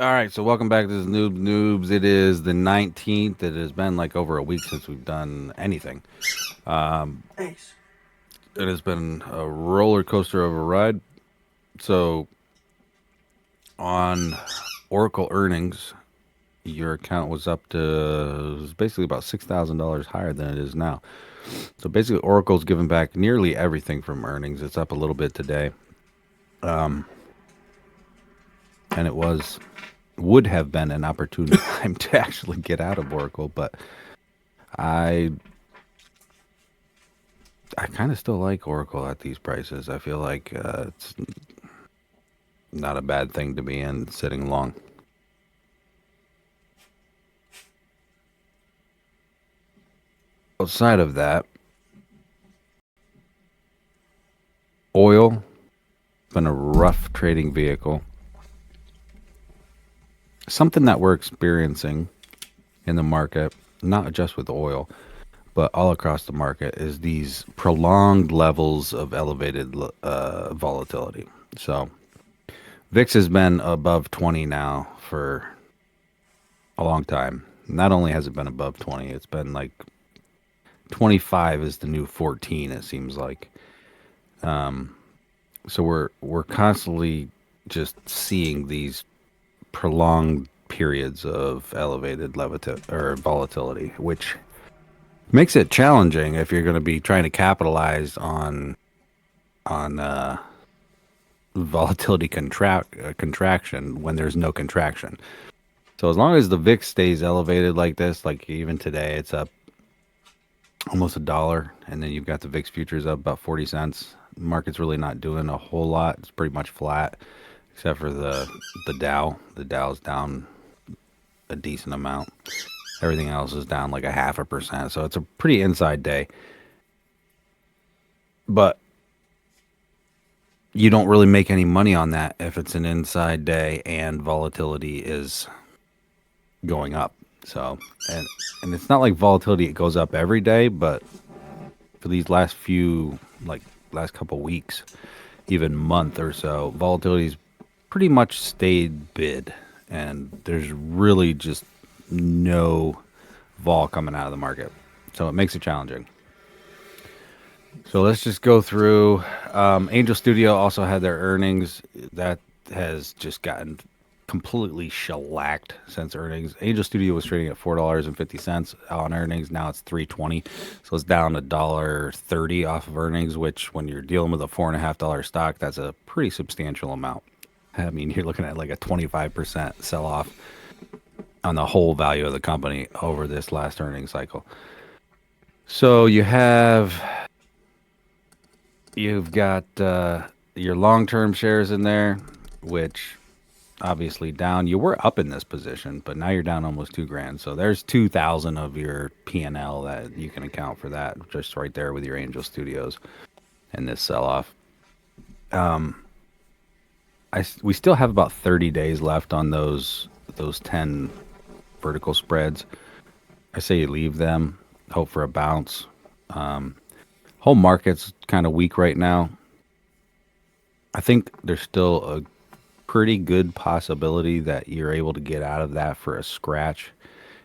All right, so welcome back to this Noobs. It is the 19th. It has been like over a week since we've done anything. Ace. It has been a roller coaster of a ride. So on Oracle earnings, your account was up to it was basically about $6,000 higher than it is now. So basically, Oracle's given back nearly everything from earnings. It's up a little bit today, and it would have been an opportune time to actually get out of Oracle, but I I kind of still like Oracle at these prices. I feel like it's not a bad thing to be in sitting long. Outside of that, oil been a rough trading vehicle. Something that we're experiencing in the market, not just with oil, but all across the market, is these prolonged levels of elevated volatility. So VIX has been above 20 now for a long time. Not only has it been above 20, it's been like 25 is the new 14, it seems like. So we're constantly just seeing these prolonged periods of elevated or volatility, which makes it challenging if you're going to be trying to capitalize on volatility contraction when there's no contraction. So as long as the VIX stays elevated like this, like even today, it's up almost $1, and then you've got the VIX futures up about 40 cents. The market's really not doing a whole lot. It's pretty much flat, except for the Dow. The Dow's down a decent amount. Everything else is down like a 0.5%. So it's a pretty inside day. But you don't really make any money on that if it's an inside day and volatility is going up. So and it's not like volatility it goes up every day, but for these last couple weeks, even month or so, volatility's pretty much stayed bid, and there's really just no vol coming out of the market. So it makes it challenging. So let's just go through. Angel Studio also had their earnings. That has just gotten completely shellacked since earnings. Angel Studio was trading at $4.50 on earnings. Now it's $3.20, so it's down $1.30 off of earnings. Which, when you're dealing with a $4.50 stock, that's a pretty substantial amount. I mean, you're looking at like a 25% sell off on the whole value of the company over this last earnings cycle. So you've got your long-term shares in there, which obviously down. You were up in this position, but now you're down almost 2 grand. So there's 2,000 of your P&L that you can account for that just right there with your Angel Studios and this sell-off. We still have about 30 days left on those 10 vertical spreads. I say you leave them, hope for a bounce. Whole market's kind of weak right now. I think there's still a pretty good possibility that you're able to get out of that for a scratch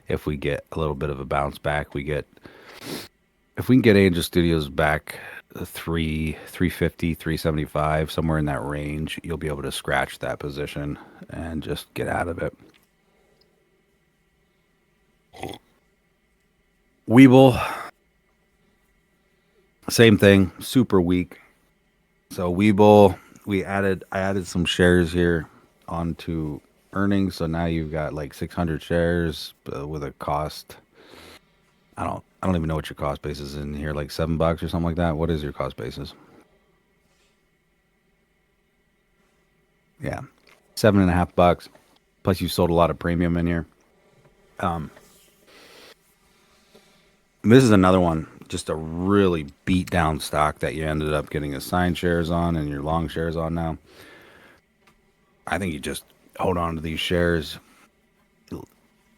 if we get a little bit of a bounce back. If we can get Angel Studios back 350, 375, somewhere in that range, you'll be able to scratch that position and just get out of it. Weeble, same thing, super weak. So Weeble, I added some shares here onto earnings. So now you've got like 600 shares with a cost. I don't even know what your cost basis is in here, like $7 or something like that. What is your cost basis? Yeah, $7.50. Plus you sold a lot of premium in here. This is another one, just a really beat down stock that you ended up getting assigned shares on and your long shares on now. I think you just hold on to these shares,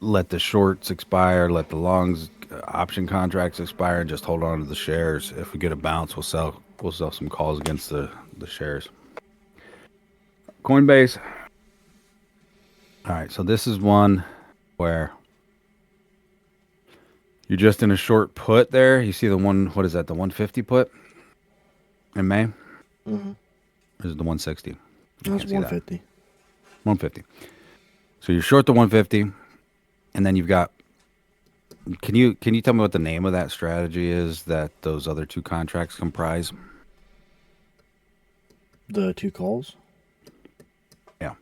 let the shorts expire, let the longs option contracts expire, and just hold on to the shares. If we get a bounce, we'll sell some calls against the shares. Coinbase, All right, so this is one where you're just in a short put there. You see the one, what is that, the 150 put in May? Mm-hmm. Or is it the 160? I That's can't see that. 150. 150. So you're short the 150, and then you've got. Can you tell me what the name of that strategy is that those other two contracts comprise? The two calls. Yeah.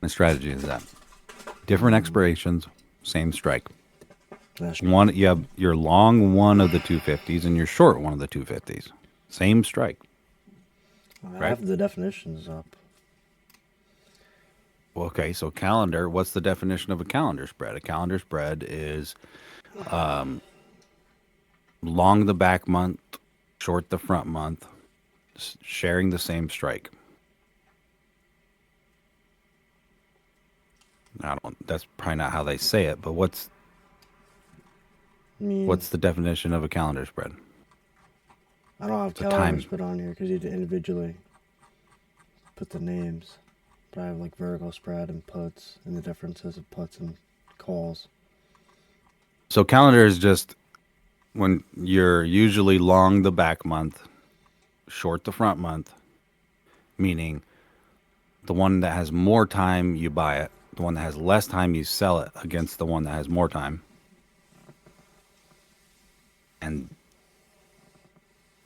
The strategy is that different expirations, same strike. That's One, you have you're long one of the 250s and you're short one of the 250s. Same strike, I right? have the definitions up. Well, okay, so calendar, what's the definition of a calendar spread? A calendar spread is long the back month, short the front month, sharing the same strike. I don't. That's probably not how they say it, but I mean, what's the definition of a calendar spread? I don't have It's a calendars time. put on here because you had to individually put the names. But I have like vertical spread and puts and the differences of puts and calls. So calendar is just when you're usually long the back month, short the front month, meaning the one that has more time you buy it, the one that has less time you sell it against the one that has more time. And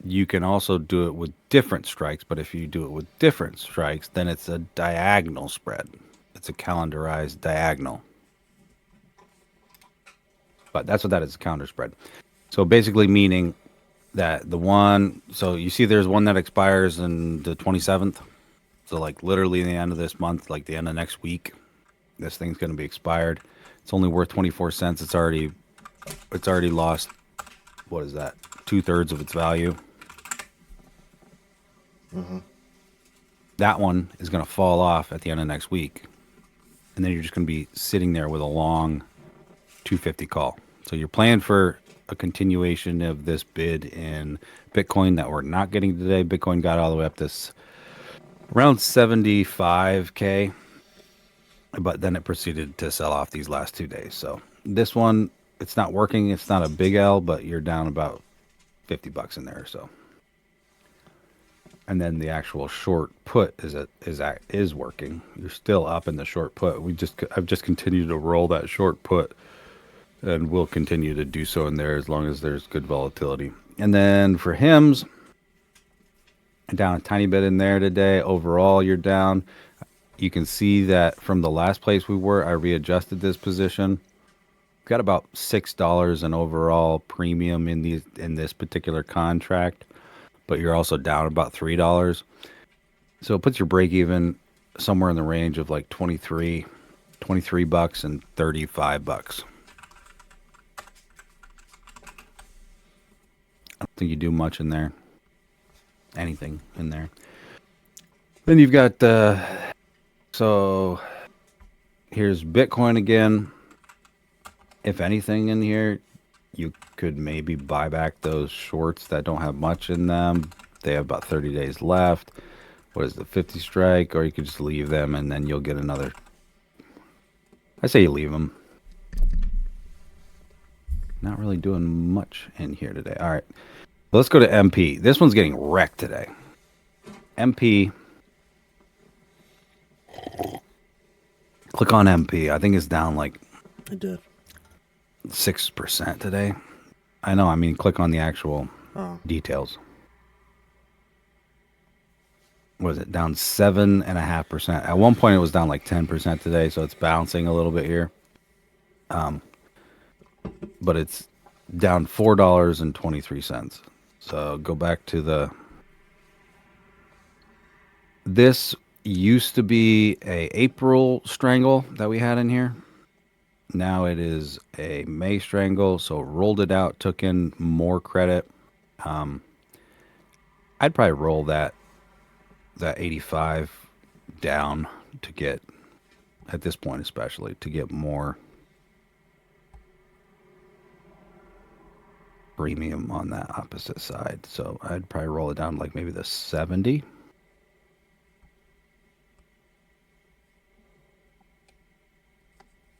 you can also do it with different strikes, but if you do it with different strikes, then it's a diagonal spread. It's a calendarized diagonal. But that's what that is, a calendar spread. So basically meaning that the one, so you see there's one that expires in the 27th. So like literally the end of this month, like the end of next week, this thing's going to be expired. It's only worth 24 cents. It's already lost, what is that? 2/3 of its value. That one is going to fall off at the end of next week. And then you're just going to be sitting there with a long 250 call. So you're playing for a continuation of this bid in Bitcoin that we're not getting today. Bitcoin got all the way up this around 75K, but then it proceeded to sell off these last 2 days. So this one, it's not working. It's not a big L, but you're down about $50 in there. So, and then the actual short put is working. You're still up in the short put. I've just continued to roll that short put, and we'll continue to do so in there as long as there's good volatility. And then for HIMS, down a tiny bit in there today. Overall, you're down. You can see that from the last place we were, I readjusted this position. Got about $6 in overall premium in this particular contract, but you're also down about $3. So it puts your break even somewhere in the range of like 23 bucks and $35. I don't think you do much in there. Anything in there. Then you've got so here's Bitcoin again. If anything in here, you could maybe buy back those shorts that don't have much in them. They have about 30 days left. What is the 50 strike? Or you could just leave them and then you'll get another. I say you leave them. Not really doing much in here today. All right. Let's go to MP. This one's getting wrecked today. MP. Click on MP. I think it's down like I did. 6% today. I know. I mean, click on the actual Oh. details. Was it down 7.5%? At one point, it was down like 10% today, so it's bouncing a little bit here. But it's down $4.23. So go back to the. This used to be a April strangle that we had in here. Now it is a May strangle, so rolled it out, took in more credit. I'd probably roll that 85 down to get, at this point especially, to get more premium on that opposite side. So I'd probably roll it down like maybe the 70.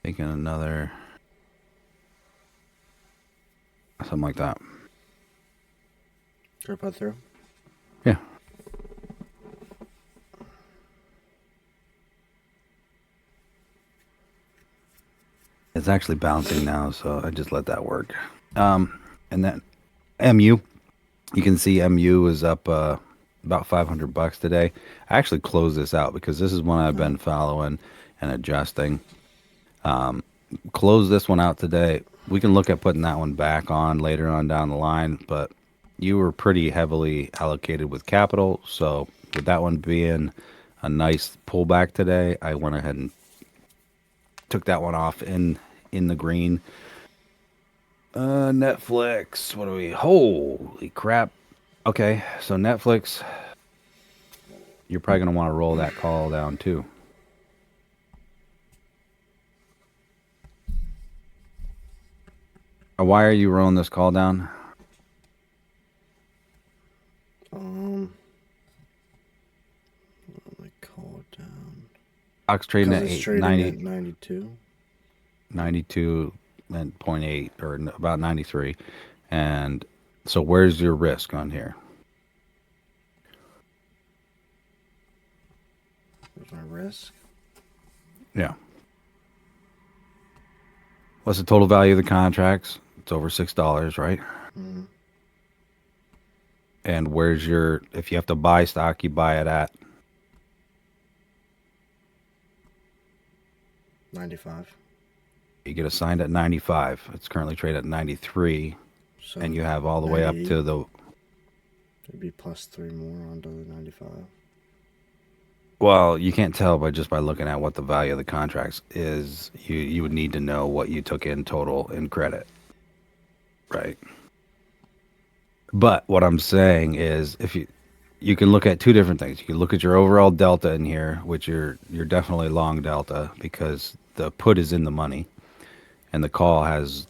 Taking another, something like that. Should I put through? Yeah. It's actually bouncing now, so I just let that work. And then MU, you can see MU is up about $500 today. I actually closed this out because this is one I've been following and adjusting. Close this one out today. We can look at putting that one back on later on down the line, but you were pretty heavily allocated with capital. So with that one being a nice pullback today, I went ahead and took that one off in the green. Netflix. What do we? Holy crap! Okay, so Netflix, you're probably gonna want to roll that call down too. Why are you rolling this call down? Um, let me call it down. Stock's trading Because at it's eight, trading 90, at 92. 92 and point 0.8 or about 93. And so where's your risk on here? There's my risk. Yeah. What's the total value of the contracts? It's over $6, right? Mm-hmm. And where's your, if you have to buy stock, you buy it at 95. you get assigned at 95. It's currently traded at 93. So And you have all the way up 98. to the, It'd be plus 3 more onto the 95. well, you can't tell by just by looking at what the value of the contracts is. You would need to know what you took in total in credit. Right. But what I'm saying is if you can look at two different things. You can look at your overall delta in here, which you're definitely long delta because the put is in the money and the call has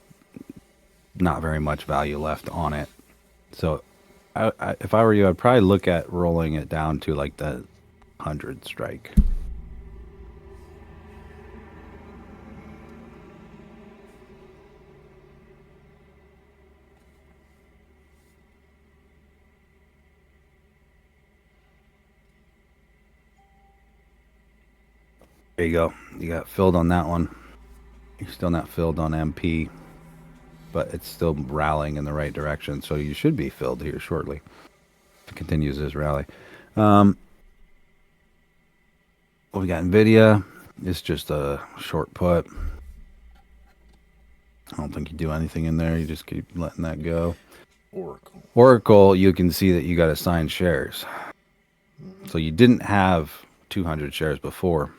not very much value left on it. So if I were you, I'd probably look at rolling it down to like the 100 strike. There you go. You got filled on that one. You're still not filled on MP, but it's still rallying in the right direction. So you should be filled here shortly. If it continues this rally. We got Nvidia. It's just a short put. I don't think you do anything in there. You just keep letting that go. Oracle. Oracle, you can see that you got assigned shares. So you didn't have 200 shares before.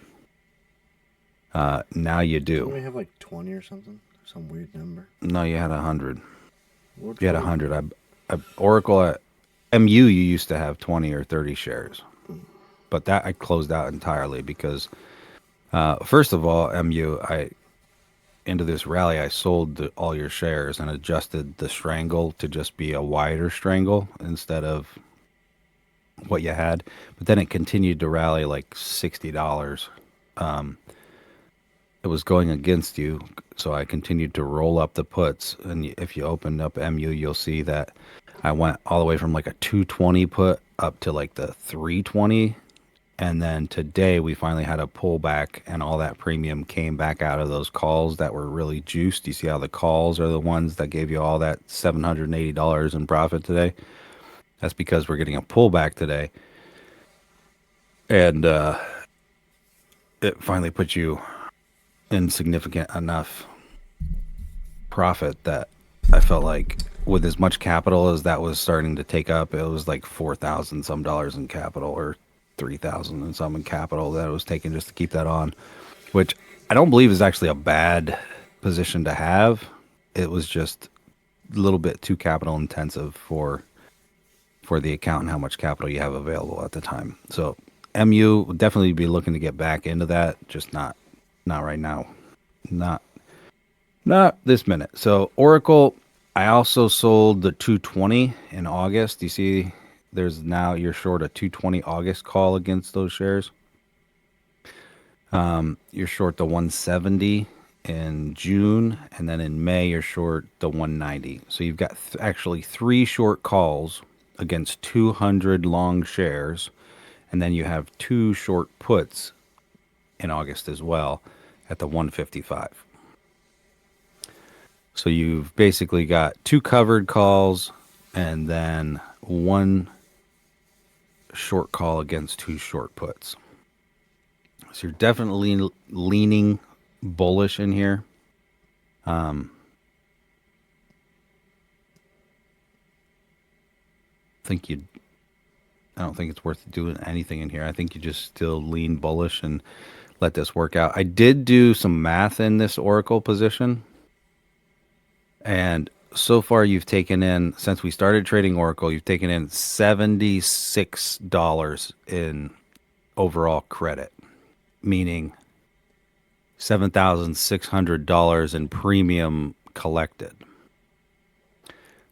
Now you Didn't do. we have like 20 or something? Some weird number. No, you had 100. What'd You had we- 100. Oracle at MU, you used to have 20 or 30 shares. But that I closed out entirely because, first of all, MU, into this rally, I sold all your shares and adjusted the strangle to just be a wider strangle instead of what you had. But then it continued to rally like $60. It was going against you, so I continued to roll up the puts. And if you open up MU, you'll see that I went all the way from like a 220 put up to like the 320. And then today we finally had a pullback and all that premium came back out of those calls that were really juiced. You see how the calls are the ones that gave you all that $780 in profit today? That's because we're getting a pullback today. And it finally put you in significant enough profit that I felt like with as much capital as that was starting to take up, it was like 4,000 some dollars in capital or 3,000 and some in capital that it was taking just to keep that on, which I don't believe is actually a bad position to have. It was just a little bit too capital intensive for the account and how much capital you have available at the time. So MU would definitely be looking to get back into that, just not right now. Not this minute. So Oracle, I also sold the 220 in August. You see there's now you're short a 220 August call against those shares. You're short the 170 in June, and then in May you're short the 190. So you've got actually three short calls against 200 long shares, and then you have two short puts in August as well at the 155. So you've basically got two covered calls and then one short call against two short puts. So you're definitely leaning bullish in here. Think you I don't think it's worth doing anything in here. I think you just still lean bullish and let this work out. I did do some math in this Oracle position, and so far you've taken in, since we started trading Oracle, you've taken in $76 in overall credit, meaning $7,600 in premium collected.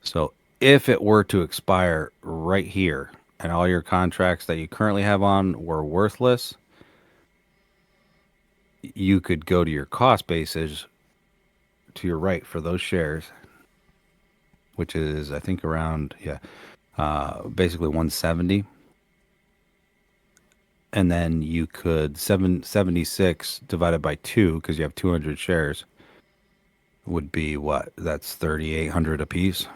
So if it were to expire right here and all your contracts that you currently have on were worthless, you could go to your cost basis to your right for those shares, which is I think around basically 170, and then you could 776 divided by 2 because you have 200 shares would be what? That's 3,800 a piece.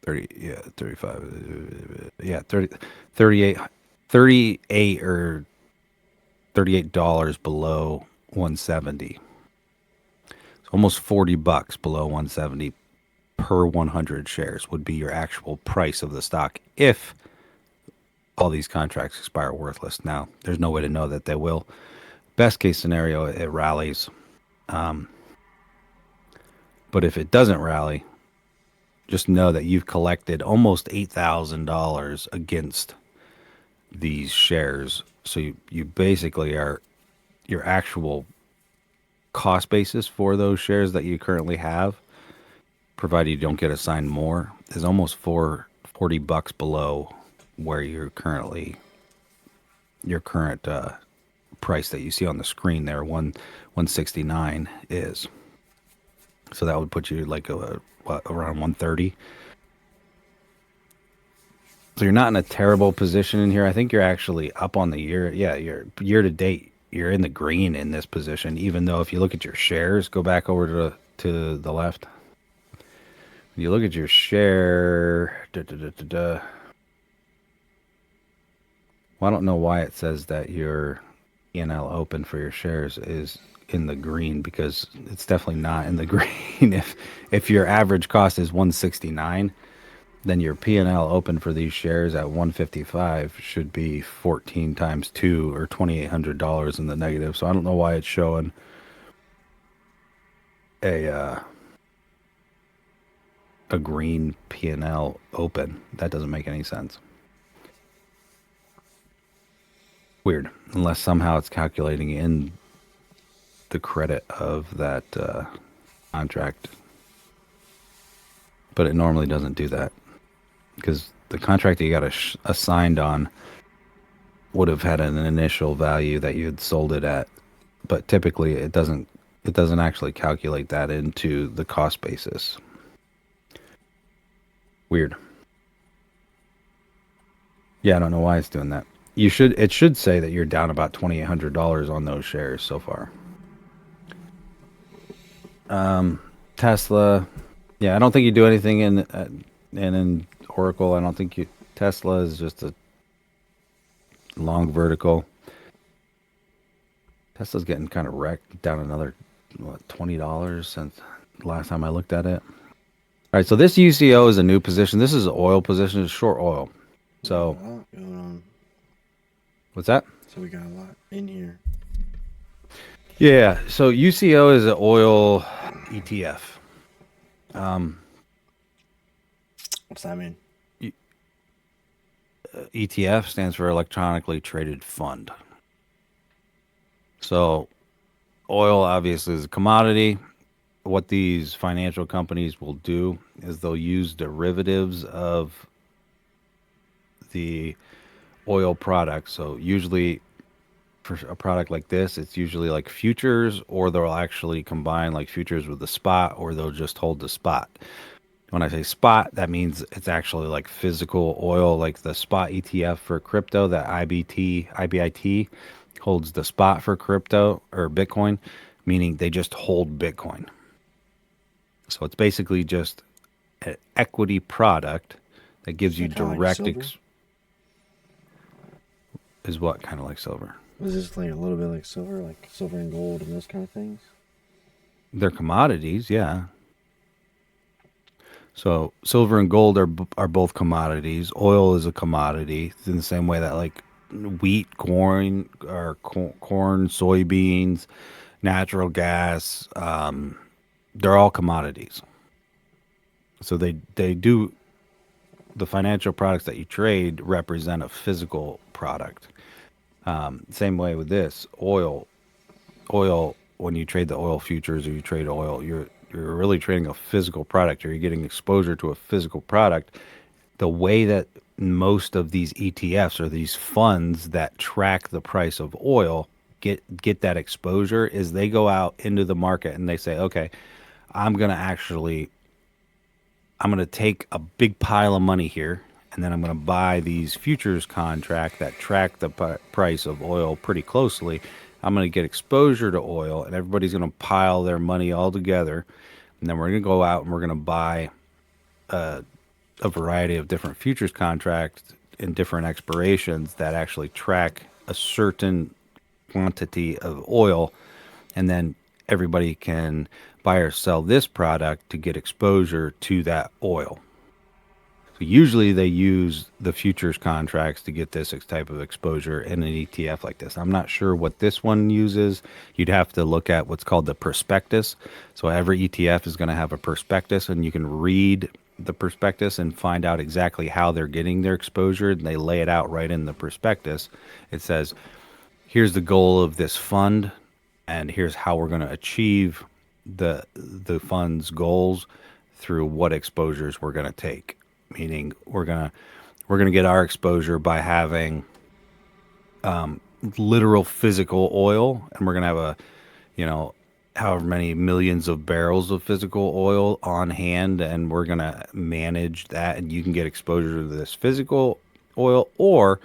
30, yeah, 35, yeah, 30, 38, 38 or $38 below 170. So almost $40 below 170 per 100 shares would be your actual price of the stock if all these contracts expire worthless. Now, there's no way to know that they will. Best case scenario, it rallies. But if it doesn't rally, just know that you've collected almost $8,000 against these shares. So you basically are your actual cost basis for those shares that you currently have, provided you don't get assigned more, is almost $40 below where you're currently your current price that you see on the screen there, 169 is. So that would put you like around 130. So you're not in a terrible position in here. I think you're actually up on the year. Yeah, you're year to date. You're in the green in this position, even though if you look at your shares, go back over to the left. When you look at your share, well, I don't know why it says that your P&L open for your shares is in the green, because it's definitely not in the green. If your average cost is 169, then your P&L open for these shares at 155 should be 14 times 2 or $2,800 in the negative. So I don't know why it's showing a a green P&L open. That doesn't make any sense. Weird, unless somehow it's calculating in the credit of that contract. But it normally doesn't do that, because the contract that you got assigned on would have had an initial value that you had sold it at, but typically it doesn't actually calculate that into the cost basis. Weird. Yeah, I don't know why it's doing that. It should say that you're down about $2,800 on those shares so far. Tesla, yeah, I don't think you do anything in Oracle. I don't think you Tesla is just a long vertical. Tesla's getting kind of wrecked, down another $20 since last time I looked at it. All right, so this UCO is a new position. This is an oil position. It's short oil. So A lot going on. what's that? So we got a lot in here. Yeah, so UCO is an oil ETF. What's that mean? ETF stands for electronically traded fund. So oil obviously is a commodity. What these financial companies will do is they'll use derivatives of the oil products. So usually for a product like this, it's usually like futures, or they'll actually combine like futures with the spot, or they'll just hold the spot. When I say spot, that means it's actually like physical oil, like the spot ETF for crypto, that IBIT holds the spot for crypto or Bitcoin, meaning they just hold Bitcoin. So it's basically just an equity product that gives So you kind of like direct silver. is what kind of like silver. Is this like a little bit like silver and gold and those kind of things? They're commodities, yeah. So silver and gold are both commodities. Oil is a commodity in the same way that like wheat, corn, or corn, soybeans, natural gas, they're all commodities. So they do the financial products that you trade represent a physical product. Same way with this oil. When you trade the oil futures or you trade oil, you're really trading a physical product, or you're getting exposure to a physical product. The way that most of these ETFs or these funds that track the price of oil get that exposure is they go out into the market and they say, okay, I'm going to actually I'm going to take a big pile of money here, and then I'm going to buy these futures contract that track the price of oil pretty closely. I'm going to get exposure to oil, and everybody's going to pile their money all together, and then we're going to go out and we're going to buy a variety of different futures contracts in different expirations that actually track a certain quantity of oil, and then everybody can buy or sell this product to get exposure to that oil. So usually they use the futures contracts to get this type of exposure in an ETF like this. I'm not sure what this one uses. You'd have to look at what's called the prospectus. So every ETF is going to have a prospectus, and you can read the prospectus and find out exactly how they're getting their exposure. And they lay it out right in the prospectus. It says, here's the goal of this fund, and here's how we're going to achieve the fund's goals through what exposures we're going to take. Meaning we're gonna get our exposure by having literal physical oil, and we're gonna have you know, however many millions of barrels of physical oil on hand, and we're gonna manage that, and you can get exposure to this physical oil, or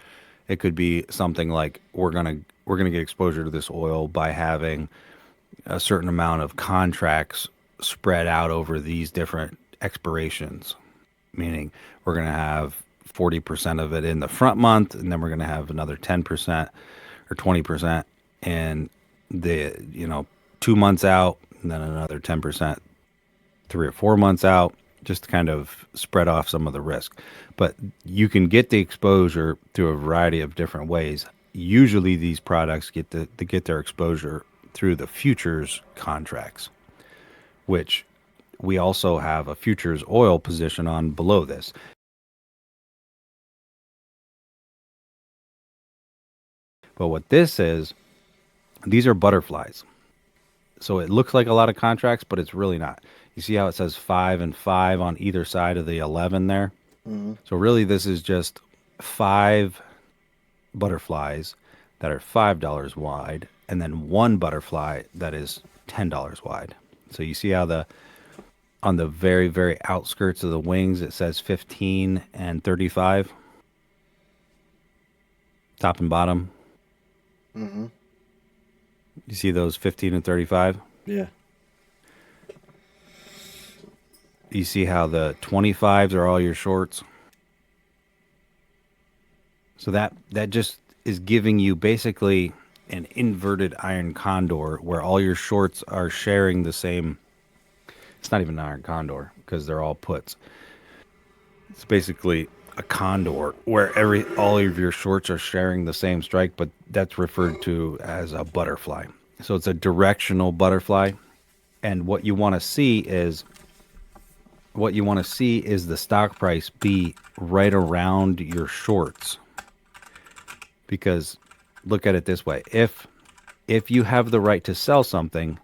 it could be something like we're gonna get exposure to this oil by having a certain amount of contracts spread out over these different expirations, meaning we're going to have 40% of it in the front month, and then we're going to have another 10% or 20% in the 2 months out, and then another 10% 3 or 4 months out, just to kind of spread off some of the risk. But you can get the exposure through a variety of different ways. Usually these products get their exposure through the futures contracts, which we also have a futures oil position on below this. But what this is, these are butterflies. So it looks like a lot of contracts, but it's really not. You see how it says 5 and 5 on either side of the 11 there? Mm-hmm. So really, this is just five butterflies that are $5 wide, and then one butterfly that is $10 wide. So you see how on the very, very outskirts of the wings, it says 15 and 35, top and bottom. Mm-hmm. You see those 15 and 35? Yeah. You see how the 25s are all your shorts? So that just is giving you basically an inverted iron condor where all your shorts are sharing the same. It's not even an iron condor because they're all puts. It's basically a condor where all of your shorts are sharing the same strike, but that's referred to as a butterfly. So it's a directional butterfly, and what you want to see is the stock price be right around your shorts. Because look at it this way, if you have the right to sell something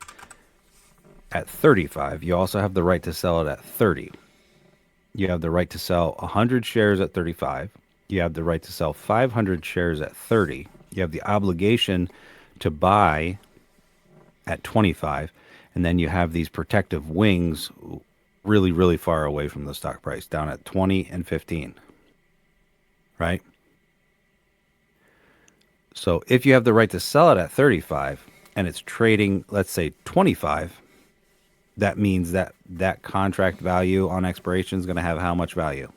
at 35, you also have the right to sell it at 30. You have the right to sell 100 shares at 35. You have the right to sell 500 shares at 30. You have the obligation to buy at 25, and then you have these protective wings really, really far away from the stock price, down at 20 and 15, right? So if you have the right to sell it at 35 and it's trading, let's say 25, that means that that contract value on expiration is going to have how much value?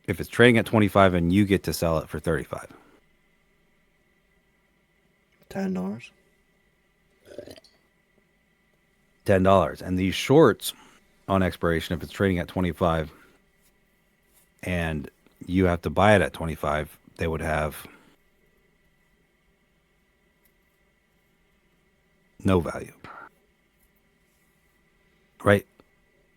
If it's trading at 25 and you get to sell it for 35, $10. $10. And these shorts on expiration, if it's trading at 25 and you have to buy it at 25, they would have no value, right?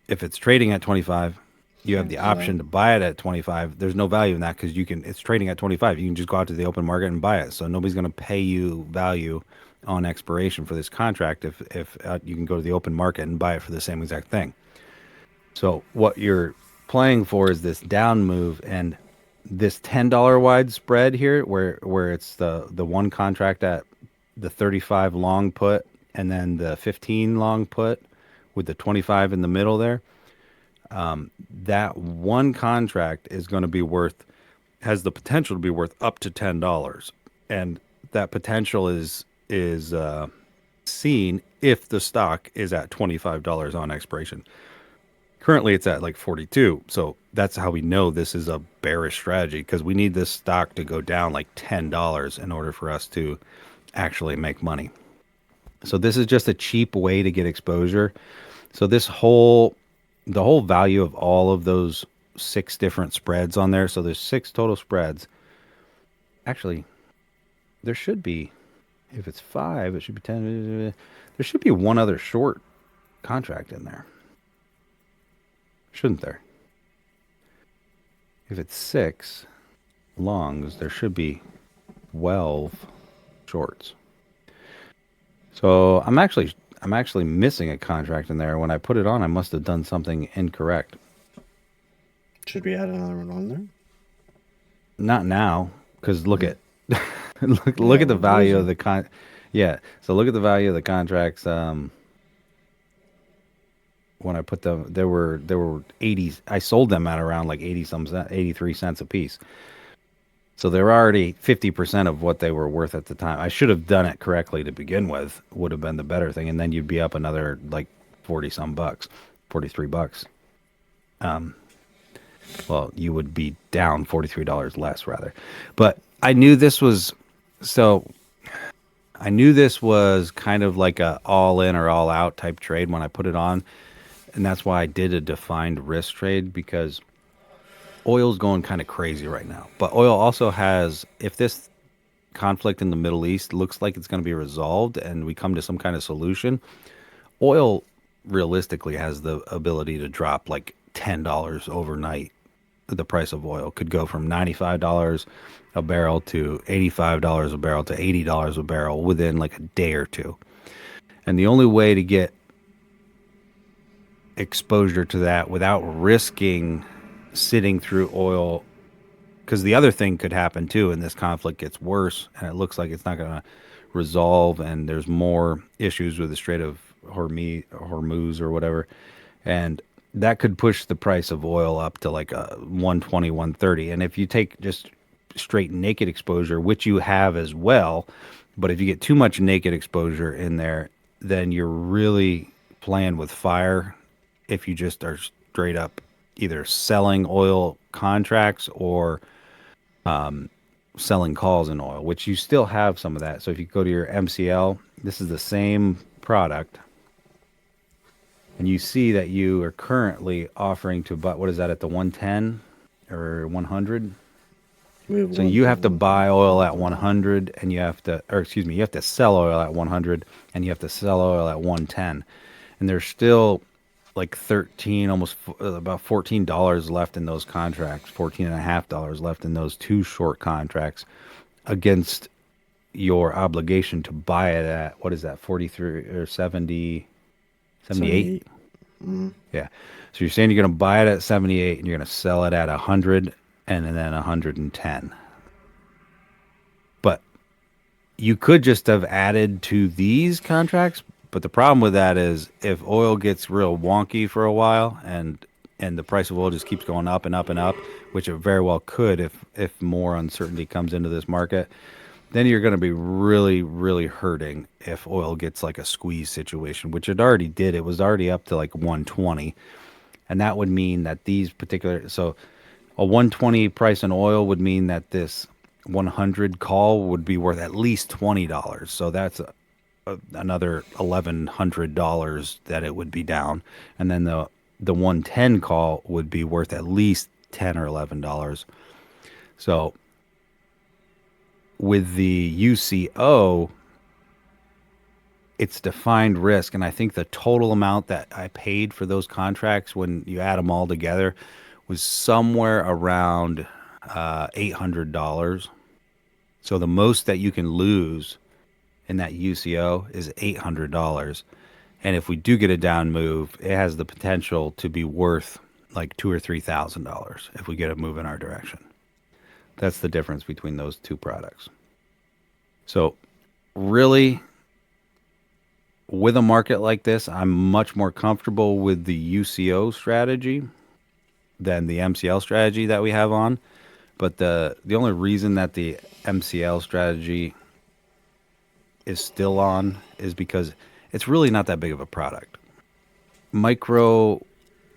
If it's trading at 25, you have Can't the sell. option to buy it at 25. There's no value in that because you can, it's trading at 25. You can just go out to the open market and buy it. So nobody's going to pay you value on expiration for this contract if you can go to the open market and buy it for the same exact thing. So what you're playing for is this down move, and this $10 wide spread here where it's the one contract at the 35 long put and then the 15 long put with the 25 in the middle there. That one contract is going to be worth, has the potential to be worth up to $10, and that potential is seen if the stock is at $25 on expiration. Currently, it's at like 42. So that's how we know this is a bearish strategy, because we need this stock to go down like $10 in order for us to actually make money. So this is just a cheap way to get exposure. So the whole value of all of those six different spreads on there. So there's six total spreads. Actually, there should be, if it's five, it should be 10. There should be one other short contract in there, shouldn't there? If it's six longs, there should be 12 shorts. So I'm actually missing a contract in there. When I put it on, I must have done something incorrect. Should we add another one on there? Not now, because look Mm. at look Yeah, at the we're value of losing. the Yeah, so look at the value of the contracts. When I put them, there were 80. I sold them at around like 80 some cent, 83 cents a piece. So they're already 50% of what they were worth at the time. I should have done it correctly to begin with. Would have been the better thing, and then you'd be up another like 40 some bucks, 43 bucks. Well, you would be down $43 less rather. But I knew this was so I knew this was kind of like a all in or all out type trade when I put it on, and that's why I did a defined risk trade, because oil's going kind of crazy right now. But oil also has, if this conflict in the Middle East looks like it's going to be resolved and we come to some kind of solution, oil realistically has the ability to drop like $10 overnight. The price of oil could go from $95 a barrel to $85 a barrel to $80 a barrel within like a day or two. And the only way to get exposure to that without risking sitting through oil, because the other thing could happen too, and this conflict gets worse and it looks like it's not going to resolve, and there's more issues with the Strait of Hormuz or whatever, and that could push the price of oil up to like a 120, 130. And if you take just straight naked exposure, which you have as well, but if you get too much naked exposure in there, then you're really playing with fire if you just are straight up either selling oil contracts or selling calls in oil, which you still have some of that. So if you go to your MCL, this is the same product, and you see that you are currently offering to buy, what is that, at the 110 or 100? We have So one you for have to buy oil at 130. 100, and you have to, or excuse me, you have to sell oil at 100, and you have to sell oil at 110. And there's still like 13, almost about $14 left in those contracts, 14 and a half dollars left in those two short contracts against your obligation to buy it at, what is that, 43 or 70, 78? 78. Mm. Yeah. So you're saying you're going to buy it at 78 and you're going to sell it at 100 and then 110. you could just have added to these contracts, but the problem with that is if oil gets real wonky for a while and the price of oil just keeps going up and up and up, which it very well could if more uncertainty comes into this market, then you're going to be really, really hurting if oil gets like a squeeze situation, which it already did. It was already up to like 120. And that would mean that these particular, so a 120 price in oil would mean that this 100 call would be worth at least $20. So that's another $1,100 that it would be down. And then the 110 call would be worth at least 10 or $11. So with the UCO, it's defined risk. And I think the total amount that I paid for those contracts when you add them all together was somewhere around $800. So the most that you can lose in that UCO is $800. And if we do get a down move, it has the potential to be worth like $2,000 or $3,000 if we get a move in our direction. That's the difference between those two products. So really, with a market like this, I'm much more comfortable with the UCO strategy than the MCL strategy that we have on. But the only reason that the MCL strategy is still on is because it's really not that big of a product. Micro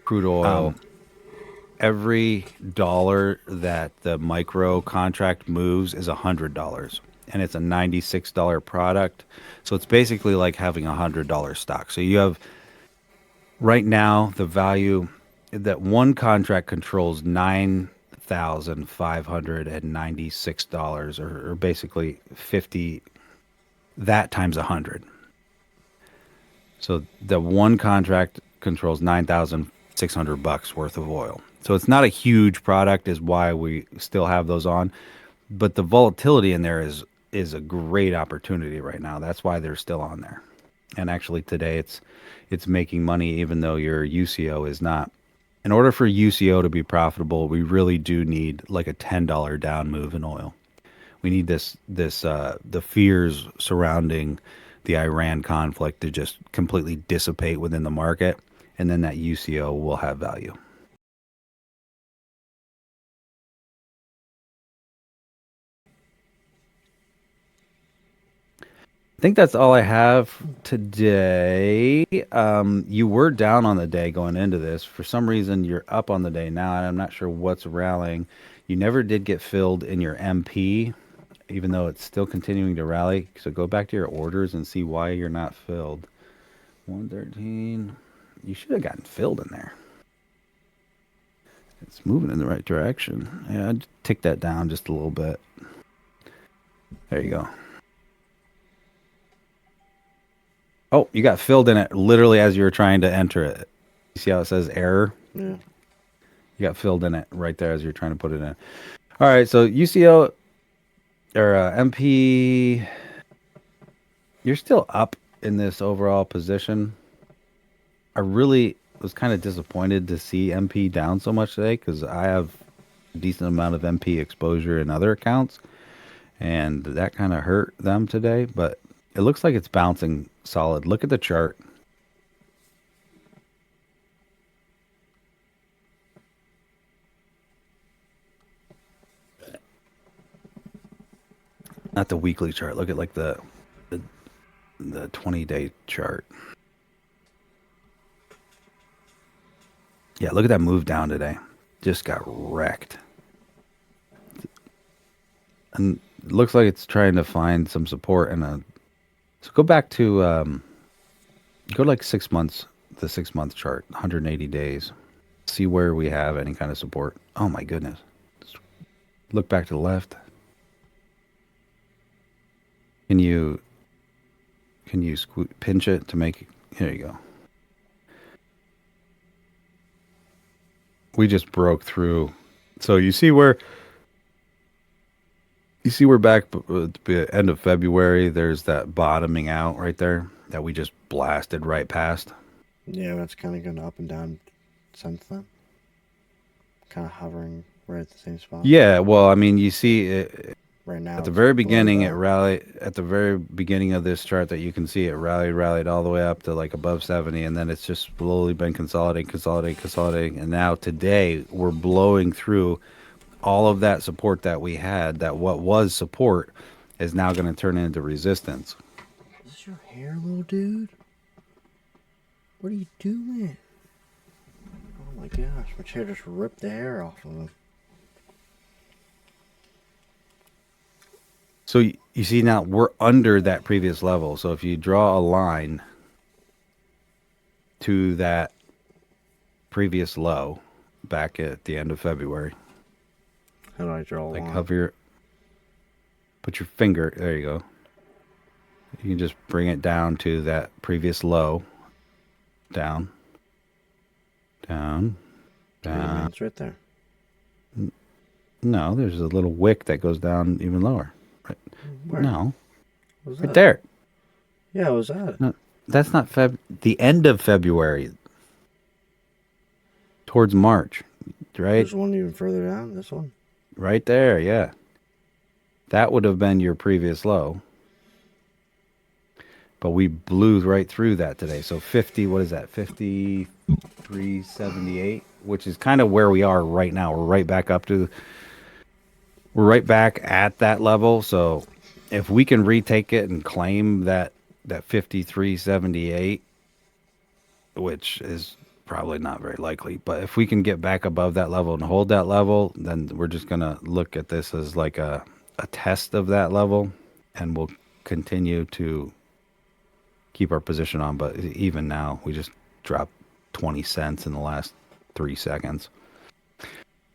crude oil, every dollar that the micro contract moves is $100. And it's a $96 product. So it's basically like having $100 stock. So you have right now the value that one contract controls $9,596 or basically 50 that times 100. So the one contract controls 9,600 bucks worth of oil. So it's not a huge product is why we still have those on, but the volatility in there is a great opportunity right now. That's why they're still on there. And actually today it's making money even though your UCO is not. In order for UCO to be profitable, we really do need like a $10 down move in oil. We need the fears surrounding the Iran conflict to just completely dissipate within the market, and then that UCO will have value. I think that's all I have today. You were down on the day going into this. For some reason, you're up on the day now, and I'm not sure what's rallying. You never did get filled in your MP, even though it's still continuing to rally. So go back to your orders and see why you're not filled. 113. You should have gotten filled in there. It's moving in the right direction. Yeah, I'd tick that down just a little bit. There you go. Oh, you got filled in it literally as you were trying to enter it. You see how it says error? Yeah. You got filled in it right there as you're trying to put it in. All right, so UCO or MP, you're still up in this overall position. I really was kind of disappointed to see MP down so much today because I have a decent amount of MP exposure in other accounts, and that kind of hurt them today. But it looks like it's bouncing solid. Look at the chart. Not the weekly chart. Look at like the 20-day chart. Yeah, look at that move down today. Just got wrecked. And it looks like it's trying to find some support in a. So go back to go like 6 months, the 6 month chart, 180 days. See where we have any kind of support. Oh my goodness. Just look back to the left. Can you pinch it to make? Here you go. We just broke through. So you see where back at the end of February, there's that bottoming out right there that we just blasted right past. Yeah, that's kind of gone up and down since then. Kind of hovering right at the same spot. Yeah, well, I mean, you see it. Right now, At the it's very below beginning, it that. rallied. At the very beginning of this chart that you can see, it rallied all the way up to like above 70, and then it's just slowly been consolidating. And now today, we're blowing through all of that support that we had. That what was support is now going to turn into resistance. Is this your hair, little dude? What are you doing? Oh my gosh, my chair just ripped the hair off of him. So you see now we're under that previous level. So if you draw a line to that previous low back at the end of February, How do I draw a like line? hover, put your finger, there you go. You can just bring it down to that previous low, down, down, What do you mean? down. It's right there. No, there's a little wick that goes down even lower. Right. Where? No, What was right that? there. Yeah, what was that? No, that's not the end of February, towards March, right? There's one even further down. This one. Right there, yeah. That would have been your previous low. But we blew right through that today. So 50, what is that? 53.78, which is kind of where we are right now. We're right back at that level. So if we can retake it and claim that 53.78, which is probably not very likely, but if we can get back above that level and hold that level, then we're just going to look at this as like a test of that level, and we'll continue to keep our position on. But even now, we just dropped 20 cents in the last 3 seconds.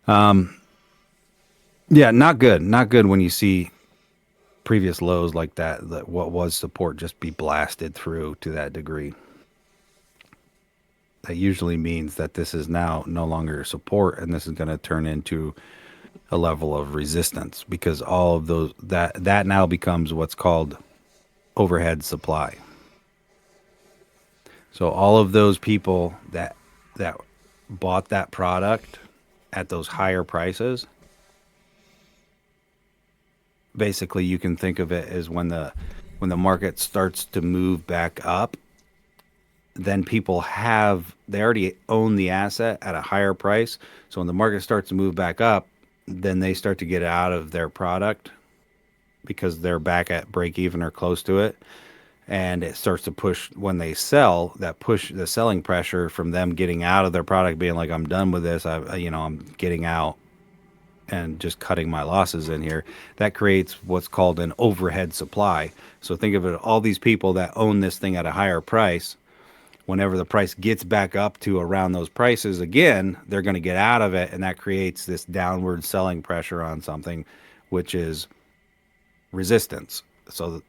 Yeah, not good. Not good when you see previous lows like that what was support just be blasted through to that degree. That usually means that this is now no longer support, and this is going to turn into a level of resistance, because all of those that now becomes what's called overhead supply. So all of those people that bought that product at those higher prices, basically you can think of it as when the market starts to move back up, then they already own the asset at a higher price. So when the market starts to move back up, then they start to get out of their product because they're back at break even or close to it. And it starts to push when they sell, the selling pressure from them getting out of their product, being like, I'm done with this. I'm getting out and just cutting my losses in here. That creates what's called an overhead supply. So think of it, all these people that own this thing at a higher price, whenever the price gets back up to around those prices again, they're going to get out of it. And that creates this downward selling pressure on something, which is resistance. So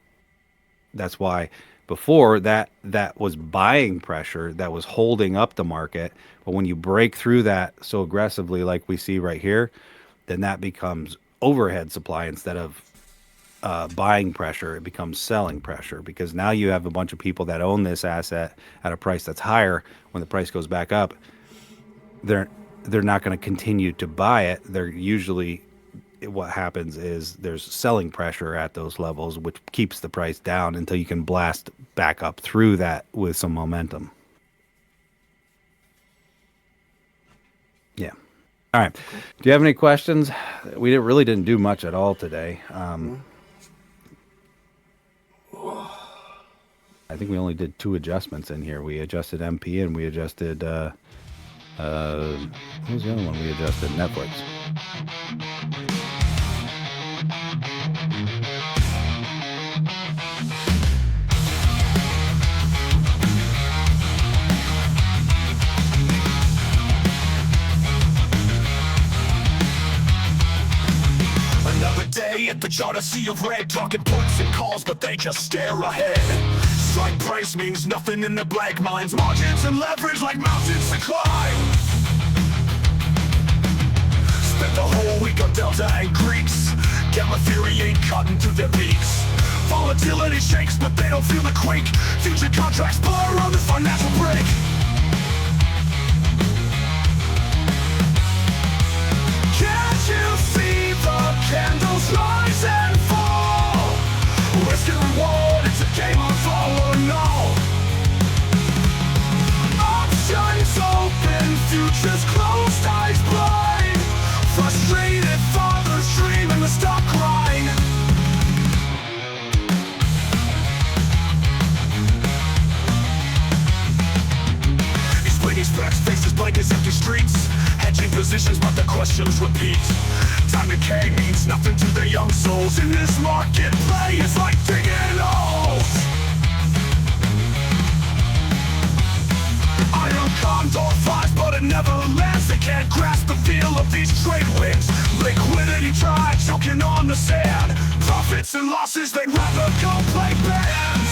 that's why before that was buying pressure that was holding up the market. But when you break through that so aggressively, like we see right here, then that becomes overhead supply instead of buying pressure. It becomes selling pressure, because now you have a bunch of people that own this asset at a price that's higher. When the price goes back up, they're not going to continue to buy it. They're usually, what happens is there's selling pressure at those levels, which keeps the price down until you can blast back up through that with some momentum. Yeah. All right. Do you have any questions? We really didn't do much at all today. I think we only did 2 adjustments in here. We adjusted MP and we adjusted, what was the other one we adjusted? Netflix. Another day at the chart, a sea of red, talking puts and calls, but they just stare ahead. Strike price means nothing in the black minds, margins and leverage like mountains to climb. Spent the whole week on Delta and Greeks, Gamma theory ain't cutting through their peaks. Volatility shakes, but they don't feel the quake. Future contracts blur on the financial break. Can't you see the candles rise and Just closed, eyes blind. Frustrated fathers dreaming to stop crying. His back faces blank as empty streets, hedging positions but the questions repeat. Time decay means nothing to the young souls in this marketplace. It's like digging holes. Iron condor flies but it never lands. They can't grasp the feel of these trade winds. Liquidity try choking on the sand. Profits and losses, they'd rather go play bands.